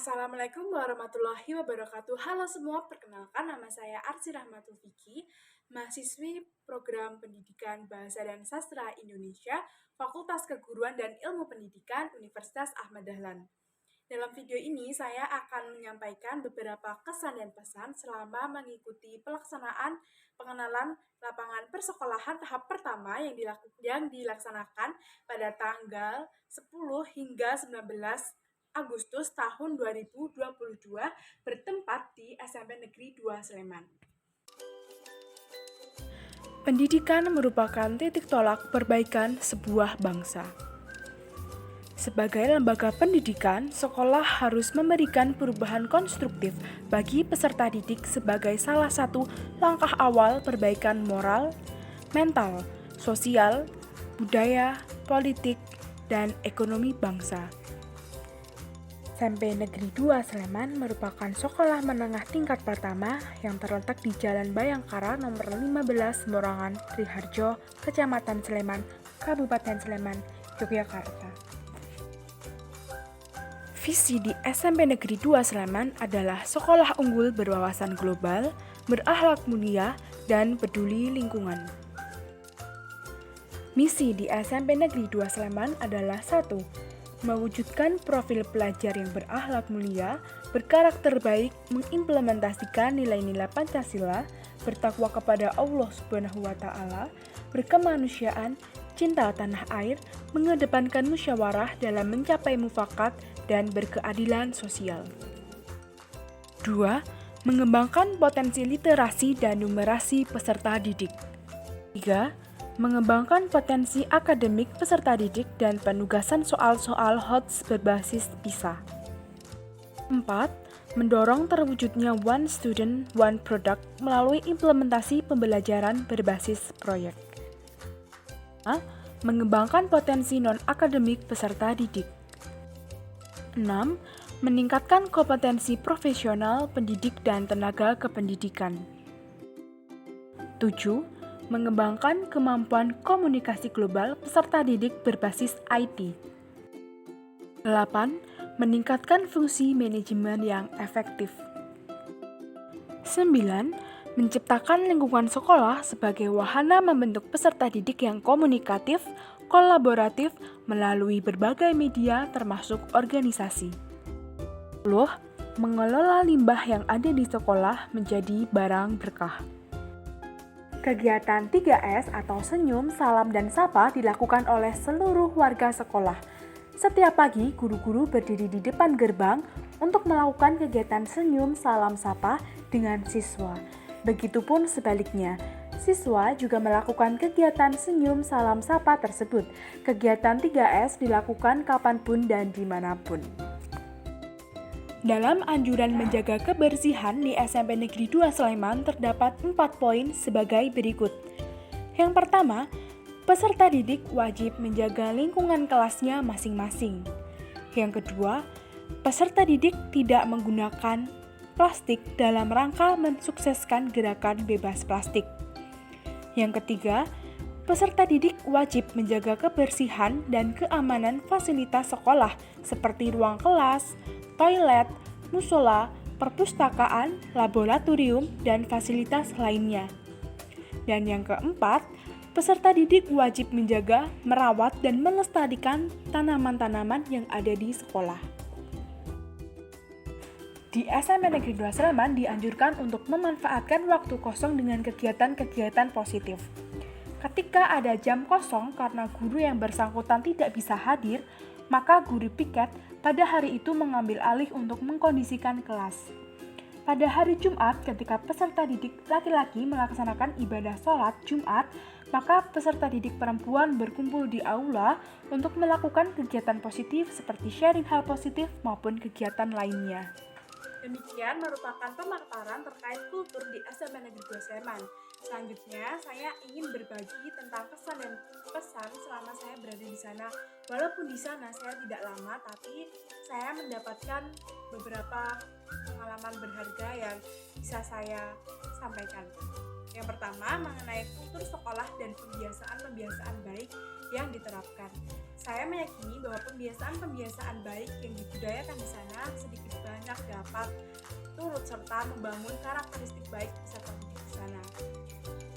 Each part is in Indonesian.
Assalamualaikum warahmatullahi wabarakatuh. Halo semua, perkenalkan nama saya Arsy Rahmatul Vicky, mahasiswi program Pendidikan Bahasa dan Sastra Indonesia, Fakultas Keguruan dan Ilmu Pendidikan Universitas Ahmad Dahlan. Dalam video ini, saya akan menyampaikan beberapa kesan dan pesan selama mengikuti pelaksanaan pengenalan lapangan persekolahan tahap pertama yang dilaksanakan pada tanggal 10 hingga 19 Agustus tahun 2022 bertempat di SMP Negeri 2 Sleman. Pendidikan merupakan titik tolak perbaikan sebuah bangsa. Sebagai lembaga pendidikan, sekolah harus memberikan perubahan konstruktif bagi peserta didik sebagai salah satu langkah awal perbaikan moral, mental, sosial, budaya, politik, dan ekonomi bangsa. SMP Negeri 2 Sleman merupakan sekolah menengah tingkat pertama yang terletak di Jalan Bayangkara nomor 15 Morangan, Triharjo, Kecamatan Sleman, Kabupaten Sleman, Yogyakarta. Visi di SMP Negeri 2 Sleman adalah sekolah unggul berwawasan global, berakhlak mulia, dan peduli lingkungan. Misi di SMP Negeri 2 Sleman adalah 1. Mewujudkan profil pelajar yang berakhlak mulia, berkarakter baik, mengimplementasikan nilai-nilai Pancasila, bertakwa kepada Allah Subhanahu wa Ta'ala, berkemanusiaan, cinta tanah air, mengedepankan musyawarah dalam mencapai mufakat, dan berkeadilan sosial. 2. Mengembangkan potensi literasi dan numerasi peserta didik. 3. Mengembangkan potensi akademik peserta didik dan penugasan soal-soal HOTS berbasis PISA. 4. Mendorong terwujudnya One Student, One Product melalui implementasi pembelajaran berbasis proyek. 5. Mengembangkan potensi non-akademik peserta didik. 6. Meningkatkan kompetensi profesional pendidik dan tenaga kependidikan. 7. Mengembangkan kemampuan komunikasi global peserta didik berbasis IT. 8. Meningkatkan fungsi manajemen yang efektif. 9. Menciptakan lingkungan sekolah sebagai wahana membentuk peserta didik yang komunikatif, kolaboratif melalui berbagai media termasuk organisasi. 10. Mengelola limbah yang ada di sekolah menjadi barang berkah. Kegiatan 3S atau senyum, salam, dan sapa dilakukan oleh seluruh warga sekolah. Setiap pagi, guru-guru berdiri di depan gerbang untuk melakukan kegiatan senyum, salam, sapa dengan siswa. Begitupun sebaliknya, siswa juga melakukan kegiatan senyum, salam, sapa tersebut. Kegiatan 3S dilakukan kapanpun dan dimanapun. Dalam anjuran menjaga kebersihan di SMP Negeri 2 Sleman terdapat 4 poin sebagai berikut. Yang pertama, peserta didik wajib menjaga lingkungan kelasnya masing-masing. Yang kedua, peserta didik tidak menggunakan plastik dalam rangka mensukseskan gerakan bebas plastik. Yang ketiga, peserta didik wajib menjaga kebersihan dan keamanan fasilitas sekolah seperti ruang kelas, toilet, musola, perpustakaan, laboratorium, dan fasilitas lainnya. Dan yang keempat, peserta didik wajib menjaga, merawat, dan melestarikan tanaman-tanaman yang ada di sekolah. Di SMP Negeri 2 Sleman dianjurkan untuk memanfaatkan waktu kosong dengan kegiatan-kegiatan positif. Ketika ada jam kosong karena guru yang bersangkutan tidak bisa hadir, maka guru piket pada hari itu mengambil alih untuk mengkondisikan kelas. Pada hari Jumat, ketika peserta didik laki-laki melaksanakan ibadah sholat Jumat, maka peserta didik perempuan berkumpul di aula untuk melakukan kegiatan positif seperti sharing hal positif maupun kegiatan lainnya. Demikian merupakan pemaparan terkait kultur di SMP Negeri 2 Sleman. Selanjutnya, saya ingin berbagi tentang kesan dan pesan selama saya berada di sana. Walaupun di sana saya tidak lama, tapi saya mendapatkan beberapa pengalaman berharga yang bisa saya sampaikan. Yang pertama, mengenai kultur sekolah dan kebiasaan-kebiasaan baik yang diterapkan. Saya meyakini bahwa pembiasaan-pembiasaan baik yang dibudayakan di sana sedikit banyak dapat turut serta membangun karakteristik baik peserta didik di sana.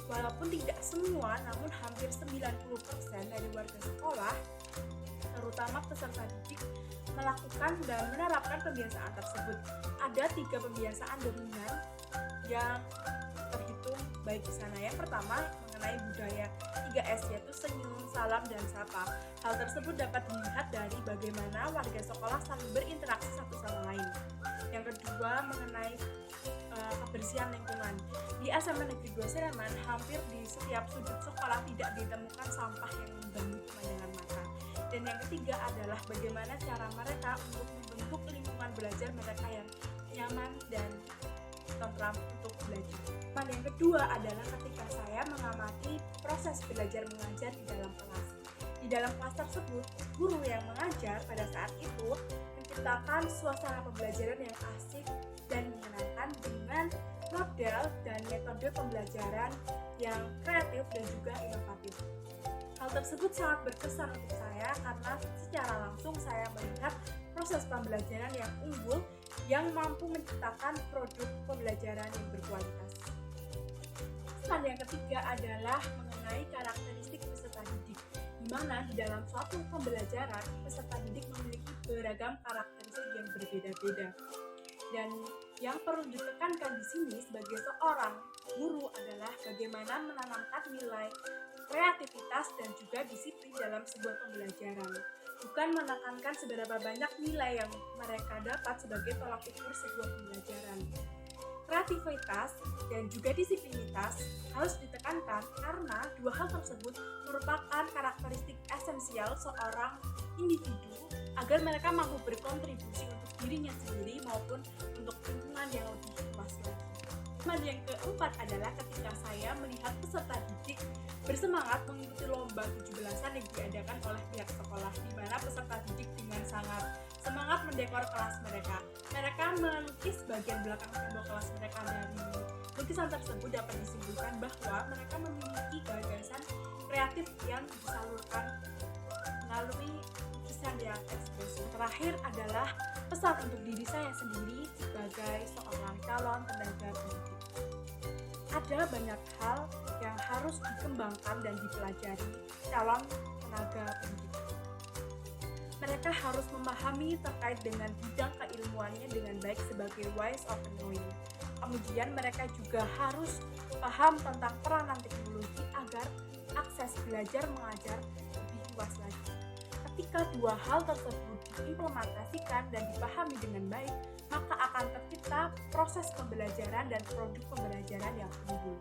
Walaupun tidak semua, namun hampir 90% dari warga sekolah, terutama peserta didik, melakukan dan menerapkan pembiasaan tersebut. Ada 3 pembiasaan dominan yang terhitung baik di sana. Yang pertama mengenai budaya 3S, yaitu senyum, salam, dan sapa. Hal tersebut dapat dilihat dari bagaimana warga sekolah saling berinteraksi satu sama lain. Yang kedua mengenai kebersihan lingkungan. Di SMA Negeri 2 Sleman, hampir di setiap sudut sekolah tidak ditemukan sampah yang mengganggu pemandangan mata. Dan yang ketiga adalah bagaimana cara mereka untuk membentuk lingkungan belajar mereka yang nyaman dan tentram untuk belajar. Yang kedua adalah ketika saya mengamati proses belajar mengajar di dalam kelas. Di dalam kelas tersebut, guru yang mengajar pada saat itu menciptakan suasana pembelajaran yang asik dan menyenangkan dengan model dan metode pembelajaran yang kreatif dan juga inovatif. Hal tersebut sangat berkesan untuk saya karena secara langsung saya melihat proses pembelajaran yang unggul yang mampu menciptakan produk pembelajaran yang berkualitas. Yang ketiga adalah mengenai karakteristik peserta didik, di mana di dalam suatu pembelajaran peserta didik memiliki beragam karakteristik yang berbeda-beda. Dan yang perlu ditekankan di sini sebagai seorang guru adalah bagaimana menanamkan nilai kreativitas dan juga disiplin dalam sebuah pembelajaran. Bukan menekankan seberapa banyak nilai yang mereka dapat sebagai tolak ukur sebuah pembelajaran. Kreativitas dan juga disiplinitas harus ditekankan karena dua hal tersebut merupakan karakteristik esensial seorang individu agar mereka mampu berkontribusi untuk dirinya sendiri maupun untuk lingkungan yang lebih luas lagi. Yang keempat adalah ketika saya melihat peserta didik bersemangat mengikuti lomba 17-an yang diadakan oleh pihak sekolah, di mana peserta didik dengan sangat semangat mendekor kelas mereka. Mereka melukis bagian belakang tembok kelas mereka. Dari lukisan tersebut dapat disimpulkan bahwa mereka memiliki gagasan kreatif yang disalurkan melalui lukisan yang ekspresif. Terakhir adalah pesan untuk diri saya sendiri sebagai seorang calon tenaga pendidik. Ada banyak hal yang harus dikembangkan dan dipelajari calon tenaga pendidik. Mereka harus memahami terkait dengan bidang keilmuannya dengan baik sebagai wise of knowing. Kemudian mereka juga harus paham tentang peranan teknologi agar akses belajar mengajar lebih luas lagi. Ketika dua hal tersebut diimplementasikan dan dipahami dengan baik, maka akan tercipta proses pembelajaran dan produk pembelajaran yang unggul.